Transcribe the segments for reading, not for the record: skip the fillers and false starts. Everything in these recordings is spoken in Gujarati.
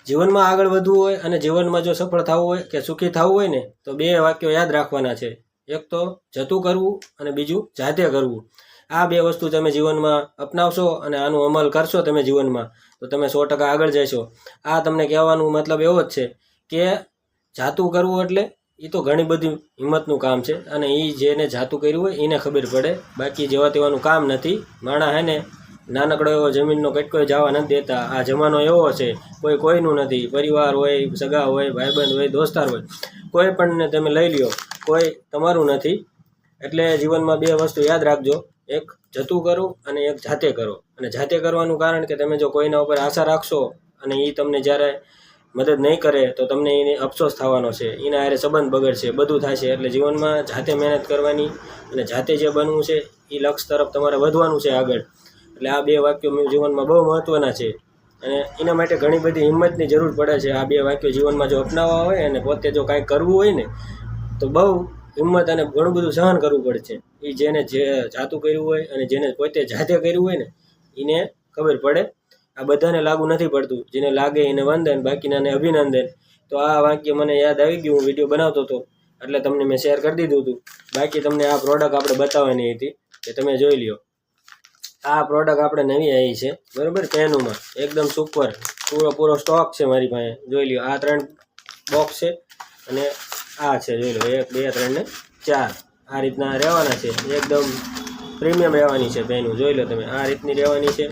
જીવનમાં આગળ વધવું હોય અને જીવનમાં જો સફળ થવું હોય કે સુખી થવું હોય ને તો બે વાક્યો યાદ રાખવાના છે. એક તો જતું કરવું અને બીજું જાતે કરવું. આ બે વસ્તુ તમે જીવનમાં અપનાવશો અને આનું અમલ કરશો તમે જીવનમાં તો તમે 100% આગળ જશો. આ તમને કહેવાનું મતલબ એવો જ છે કે જાતું કરવું એટલે એ તો ઘણી બધી હિંમતનું કામ છે અને એ જેને જાતું કર્યું હોય એને ખબર પડે. બાકી જેવા તેવાનું કામ નથી. માણા હે ને નાનકડો એવો જમીનનો કટકો જવા નથી દેતા. આ જમાનો એવો છે કોઈનું નથી. પરિવાર હોય, સગા હોય, ભાઈબંધ હોય, દોસ્તાર હોય, કોઈ પણને તમે લઈ લ્યો, કોઈ તમારું નથી. એટલે જીવનમાં બે વસ્તુ યાદ રાખજો. એક જતું કરો અને એક જાતે કરો. અને જાતે કરવાનું કારણ કે તમે જો કોઈના ઉપર આશા રાખશો અને એ તમને જ્યારે મદદ નહીં કરે તો તમને એને અફસોસ થવાનો છે, એના હારે સંબંધ બગડશે, બધું થશે. એટલે જીવનમાં જાતે મહેનત કરવાની અને જાતે જે બનવું છે એ લક્ષ્ય તરફ તમારે વધવાનું છે આગળ. એટલે આ બે વાક્યો જીવનમાં બહુ મહત્ત્વના છે અને એના માટે ઘણી બધી હિંમતની જરૂર પડે છે. આ બે વાક્યો જીવનમાં જો અપનાવવા હોય અને પોતે જો કાંઈક કરવું હોય ને તો બહુ હિંમત અને ઘણું બધું સહન કરવું પડે છે. એ જેને જે જાતું કર્યું હોય અને જેને પોતે જાતે કર્યું હોય ને એને ખબર પડે. આ બધાને લાગુ નથી પડતું. જેને લાગે એને વંદન, બાકીનાને અભિનંદન. તો આ વાક્ય મને યાદ આવી ગયું, હું વિડીયો બનાવતો હતો એટલે તમને મેં શેર કરી દીધું હતું. બાકી તમને આ પ્રોડક્ટ આપણે બતાવવાની હતી કે તમે જોઈ લ્યો. આ પ્રોડક્ટ આપણે નવી આવી છે, બરાબર, પેનુમાં એકદમ સુપર પૂરો સ્ટોક છે મારી પાસે. જોઈ લ્યો, આ 3 બોક્સ છે અને આ છે, જોઈ લો, 1 2 3 ને 4 આ રીતના રહેવાના છે. એકદમ પ્રીમિયમ રહેવાની છે પેનું. જોઈ લો તમે, આ રીતની રહેવાની છે.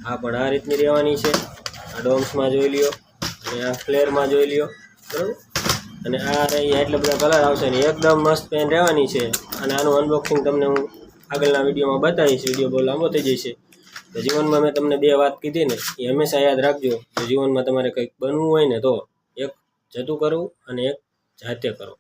આ પણ આ રીતની રહેવાની છે. આ ડોમ્સમાં જોઈ લ્યો અને આ ફ્લેરમાં જોઈ લ્યો, બરાબર. અને આ રહી એટલા બધા કલર આવશે ને એકદમ મસ્ત પેન રહેવાની છે. અને આનું અનબોક્સિંગ તમને હું આગળના વિડીયોમાં બતાવીશ. વિડીયો બહુ લાંબો થઈ જશે. તો જીવનમાં મેં તમને 2 વાત કીધી ને એ હંમેશા યાદ રાખજો. તો જીવનમાં તમારે કંઈક બનવું હોય ને તો એક જતું કરવું અને એક જાતે કરો.